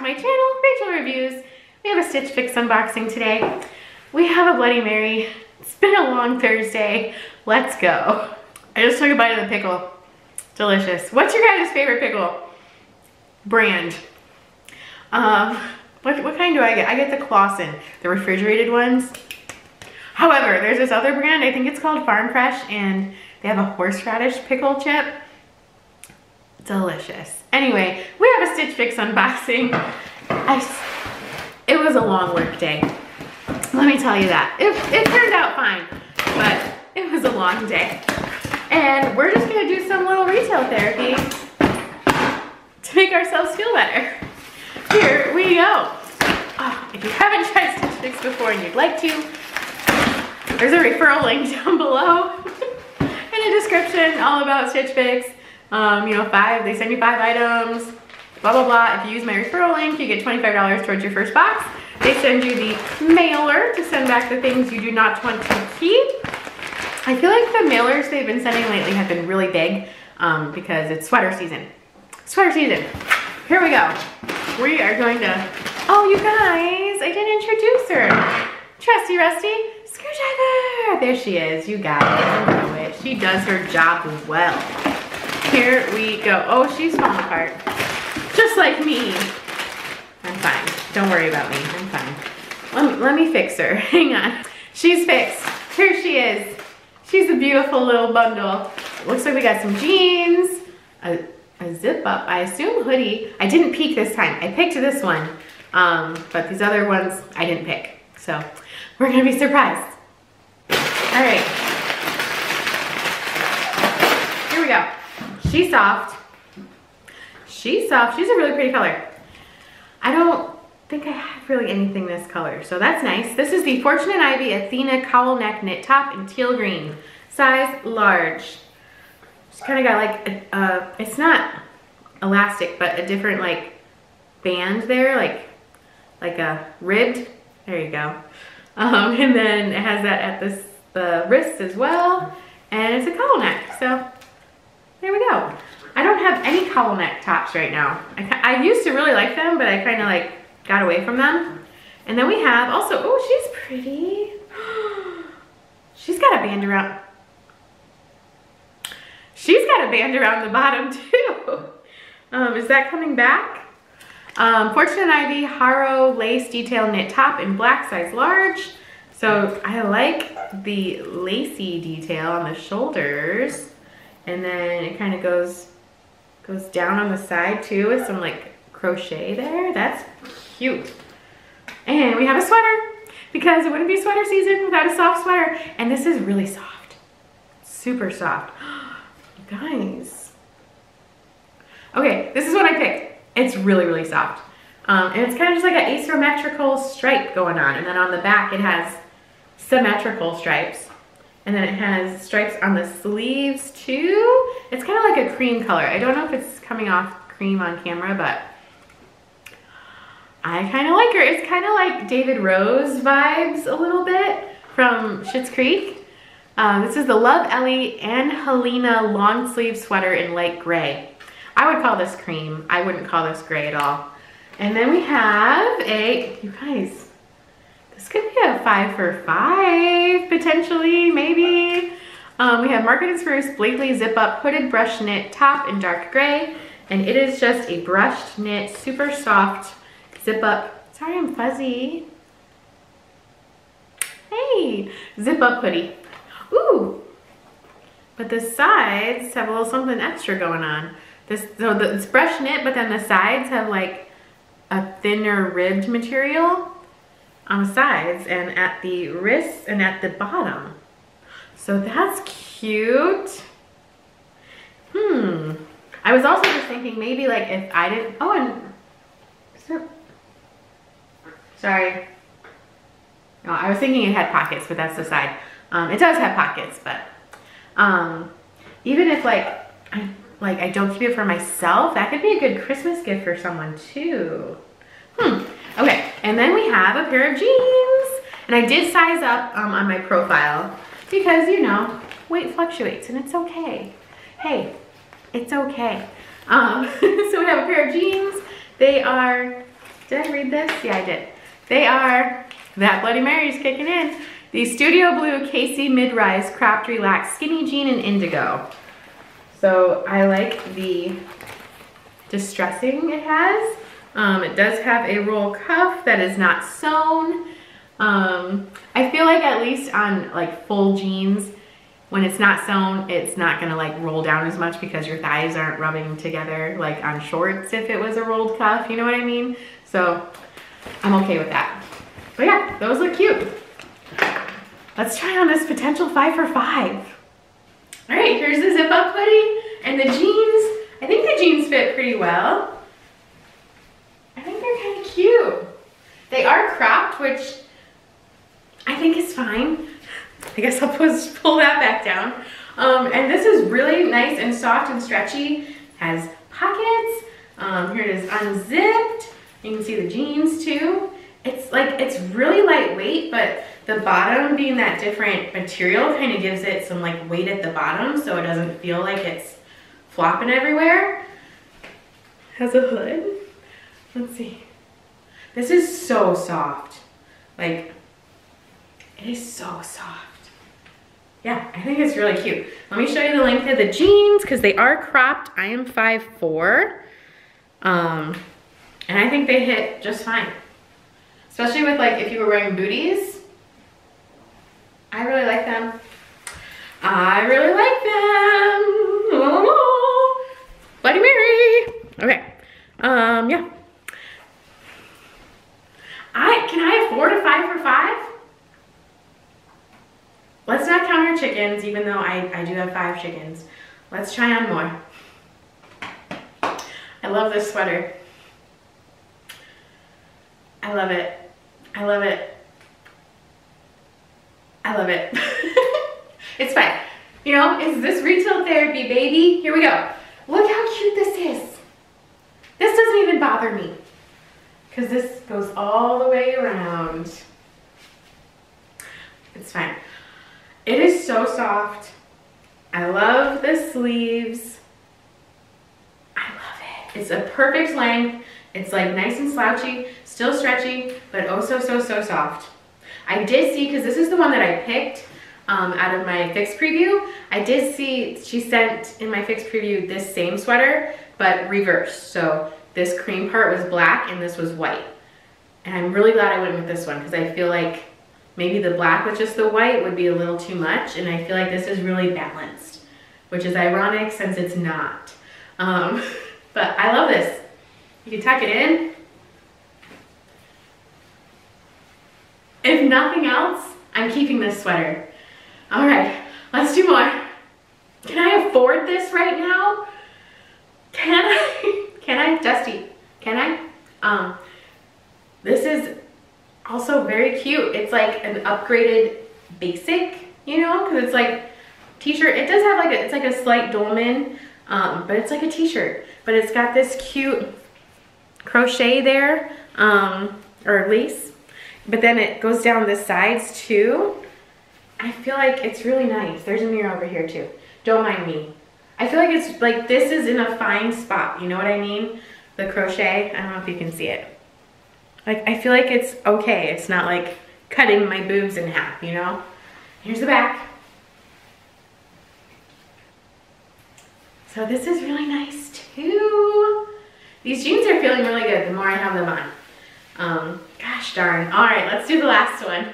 my channel, Rachel Reviews. We have a Stitch Fix unboxing today. We have a Bloody Mary. It's been a long Thursday. Let's go. I just took a bite of the pickle. Delicious. What's your guys' favorite pickle brand? What kind do I get? I get the Clausen, the refrigerated ones. However, there's this other brand, I think it's called Farm Fresh, and they have a horseradish pickle chip. Delicious. Anyway, we have a Stitch Fix unboxing. It was a long work day. Let me tell you that. It turned out fine, but it was a long day. And we're just gonna do some little retail therapy to make ourselves feel better. Here we go. Oh, if you haven't tried Stitch Fix before and you'd like to, there's a referral link down below in the description all about Stitch Fix. You know, they send you 5 items, blah, blah, blah. If you use my referral link, you get $25 towards your first box. They send you the mailer to send back the things you do not want to keep. I feel like the mailers they've been sending lately have been really big because it's sweater season. Sweater season. Here we go. We are going to, oh, you guys, I didn't introduce her. Trusty Rusty Screwdriver. There she is. You got it. You know it. She does her job well. Here we go. Oh, she's falling apart. Just like me. I'm fine. Don't worry about me. I'm fine. Let me fix her. Hang on. She's fixed. Here she is. She's a beautiful little bundle. It looks like we got some jeans, a zip up, I assume hoodie. I didn't peek this time. I picked this one. But these other ones I didn't pick. So we're gonna be surprised. All right. Here we go. She's soft. She's soft. She's a really pretty color. I don't think I have really anything this color, so that's nice. This is the Fortune and Ivy Athena cowl neck knit top in teal green, size large. It's kind of got like it's not elastic, but a different like band there, like a ribbed. There you go. And then it has that at the wrist as well, and it's a cowl neck. So there we go. I don't have any cowl neck tops right now. I used to really like them, but I kind of like got away from them. And then we have also, oh, she's pretty. She's got a band around. She's got a band around the bottom too. Is that coming back? Fortune and Ivy Haro lace detail knit top in black, size large. So I like the lacy detail on the shoulders. And then it kind of goes down on the side too with some like crochet there. That's cute. And we have a sweater because it wouldn't be sweater season without a soft sweater. And this is really soft, super soft. You guys. Okay, this is what I picked. It's really, really soft. And it's kind of just like an asymmetrical stripe going on. And then on the back it has symmetrical stripes. And then it has stripes on the sleeves too. It's kind of like a cream color. I don't know if it's coming off cream on camera, but I kind of like her. It's kind of like David Rose vibes a little bit from Schitt's Creek. This is the Love Ellie and Helena long sleeve sweater in light gray. I would call this cream. I wouldn't call this gray at all. And then we have you guys, this could be a 5 for 5, potentially, maybe. We have Market & Spruce Blakely Zip Up Hooded Brush Knit Top in dark gray. And it is just a brushed knit, super soft zip up. Sorry, I'm fuzzy. Hey, zip up hoodie. Ooh. But the sides have a little something extra going on. It's brush knit, but then the sides have like a thinner ribbed material on the sides and at the wrists and at the bottom. So that's cute. I was also just thinking maybe like if I didn't, oh, and sorry. No, I was thinking it had pockets, but that's the side. It does have pockets, but even if I don't keep it for myself, that could be a good Christmas gift for someone too. Okay, and then we have a pair of jeans. And I did size up on my profile because, you know, weight fluctuates and it's okay. Hey, it's okay. So we have a pair of jeans. They are Did I read this? Yeah, I did. They are, that Bloody Mary's kicking in. The Studio Blue Casey Mid-Rise Cropped Relaxed Skinny Jean in Indigo. So I like the distressing it has. It does have a roll cuff that is not sewn. I feel like at least on like full jeans, when it's not sewn, it's not gonna like roll down as much because your thighs aren't rubbing together like on shorts if it was a rolled cuff, you know what I mean? So I'm okay with that. But yeah, those look cute. Let's try on this potential 5 for 5. All right, here's the zip up hoodie and the jeans. I think the jeans fit pretty well. I think they're kind of cute. They are cropped, which I think is fine. I guess I'll pull that back down. And this is really nice and soft and stretchy. Has pockets. Here it is unzipped. You can see the jeans too. It's really lightweight, but the bottom being that different material kind of gives it some like weight at the bottom so it doesn't feel like it's flopping everywhere. Has a hood. Let's see. This is so soft. Like, it is so soft. Yeah, I think it's really cute. Let me show you the length of the jeans because they are cropped. I am 5'4". And I think they hit just fine. Especially with like, if you were wearing booties. I really like them. I really like them. Oh, Bloody Mary. Okay. Yeah. Can I afford a 5 for 5? Let's not count our chickens, even though I do have 5 chickens. Let's try on more. I love this sweater. I love it. I love it. I love it. It's fine. You know, it's this retail therapy, baby. Here we go. Look how cute this is. This doesn't even bother me because this goes all the way around. It's fine. It is so soft. I love the sleeves. I love it. It's a perfect length. It's like nice and slouchy, still stretchy, but oh so soft. I did see, because this is the one that I picked out of my fix preview, I did see she sent in my fix preview this same sweater, but reversed. So this cream part was black and this was white. And I'm really glad I went with this one because I feel like maybe the black with just the white would be a little too much, and I feel like this is really balanced, which is ironic since it's not. But I love this. You can tuck it in. If nothing else, I'm keeping this sweater. All right, let's do more. Can I afford this right now? Can I? Can I? Dusty, can I? This is also very cute. It's like an upgraded basic, you know, because it's like t-shirt. It does have like it's like a slight dolman, but it's like a t-shirt. But it's got this cute crochet there, or lace. But then it goes down the sides too. I feel like it's really nice. There's a mirror over here too. Don't mind me. I feel like it's like this is in a fine spot. You know what I mean? The crochet. I don't know if you can see it. Like, I feel like it's okay. It's not like cutting my boobs in half, you know? Here's the back. So this is really nice too. These jeans are feeling really good the more I have them on. Gosh darn. All right, let's do the last one.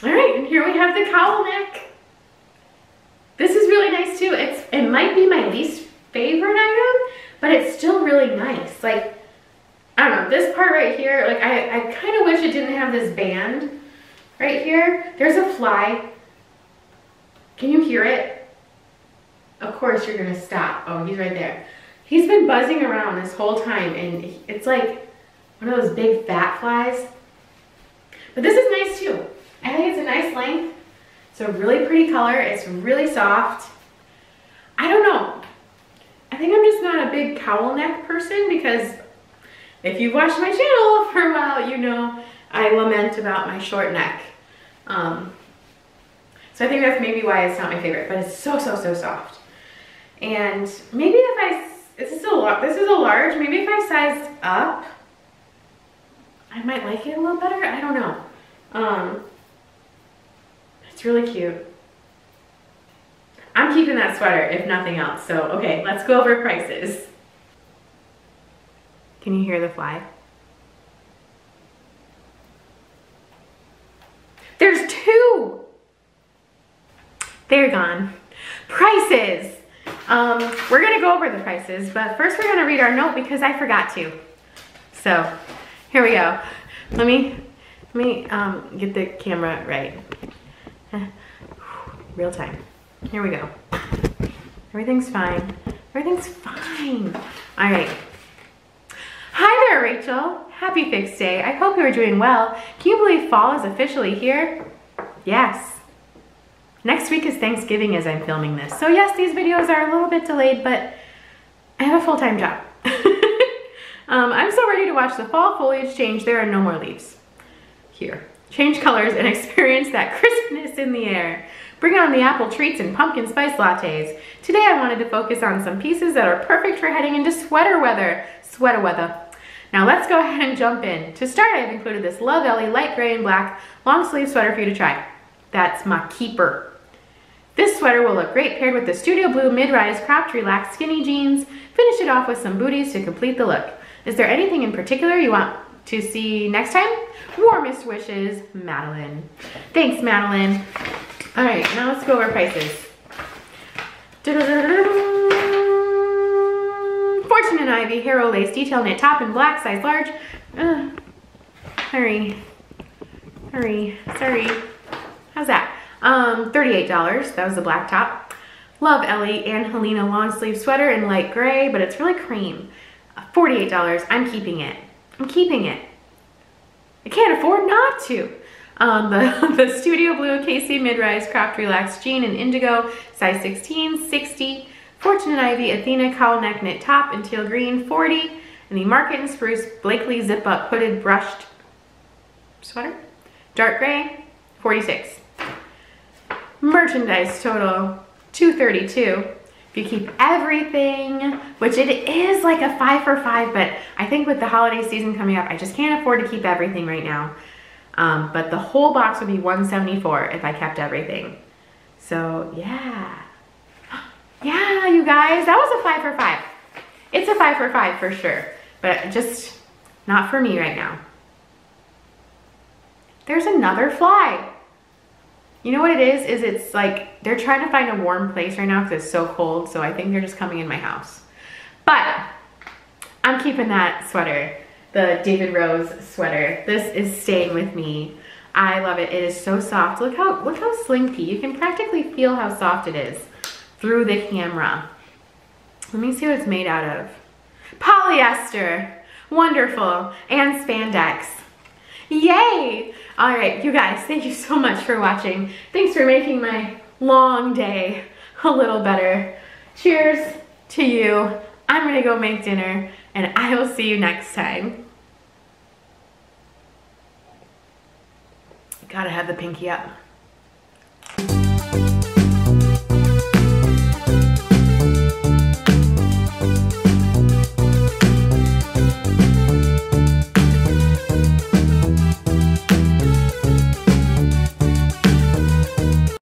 All right, and here we have the cowl neck. This is really nice too. It might be my least favorite item, but it's still really nice. Like, I don't know, this part right here, like I kind of wish it didn't have this band right here. There's a fly. Can you hear it? Of course you're gonna stop. Oh, he's right there. He's been buzzing around this whole time, and it's like one of those big fat flies. But this is nice too. I think it's a nice length. It's a really pretty color. It's really soft. I don't know. I think I'm just not a big cowl neck person because if you've watched my channel for a while, you know I lament about my short neck. So I think that's maybe why it's not my favorite, but it's so soft. And maybe if this is a large, maybe if I sized up, I might like it a little better. I don't know. It's really cute. I'm keeping that sweater if nothing else. So, okay, let's go over prices. Can you hear the fly? There's two. They're gone. Prices. We're gonna go over the prices, but first we're gonna read our note because I forgot to. So, here we go. Let me get the camera right. Real time. Here we go. Everything's fine. Everything's fine. All right. Hi there, Rachel. Happy Fix Day. I hope you are doing well. Can you believe fall is officially here? Yes. Next week is Thanksgiving as I'm filming this. So yes, these videos are a little bit delayed, but I have a full-time job. I'm so ready to watch the fall foliage change. There are no more leaves. Here. Change colors and experience that crispness in the air. Bring on the apple treats and pumpkin spice lattes. Today I wanted to focus on some pieces that are perfect for heading into sweater weather. Sweater weather. Now let's go ahead and jump in. To start, I've included this Love Ellie light gray and black long sleeve sweater for you to try. That's my keeper. This sweater will look great paired with the studio blue mid-rise cropped relaxed skinny jeans. Finish it off with some booties to complete the look. Is there anything in particular you want to see next time? Warmest wishes, Madeline. Thanks, Madeline. All right, now let's go over prices. Fortune and Ivy Hero Lace Detail Knit Top in black, size large. Hurry. Sorry. How's that? $38. That was the black top. Love Ellie and Helena long sleeve sweater in light gray, but it's really cream. $48. I'm keeping it. I can't afford not to. The Studio Blue Casey mid-rise cropped relaxed jean in indigo, size 16, $60. Fortune and Ivy Athena cowl neck knit top in teal green, $40. And the Market and Spruce Blakely zip up hooded brushed sweater, dark gray, $46. Merchandise total, $232. If you keep everything, which it is like a 5 for 5, but I think with the holiday season coming up, I just can't afford to keep everything right now. But the whole box would be $174 if I kept everything. So yeah. Yeah, you guys, that was a 5 for 5. It's a 5 for 5 for sure, but just not for me right now. There's another fly. You know what it is it's like they're trying to find a warm place right now because it's so cold, so I think they're just coming in my house. But I'm keeping that sweater, the David Rose sweater. This is staying with me. I love it. It is so soft. Look how slinky. You can practically feel how soft it is through the camera. Let me see what it's made out of. Polyester. Wonderful. And spandex. Yay! All right, you guys, thank you so much for watching. Thanks for making my long day a little better. Cheers to you. I'm gonna go make dinner, and I will see you next time. Gotta have the pinky up.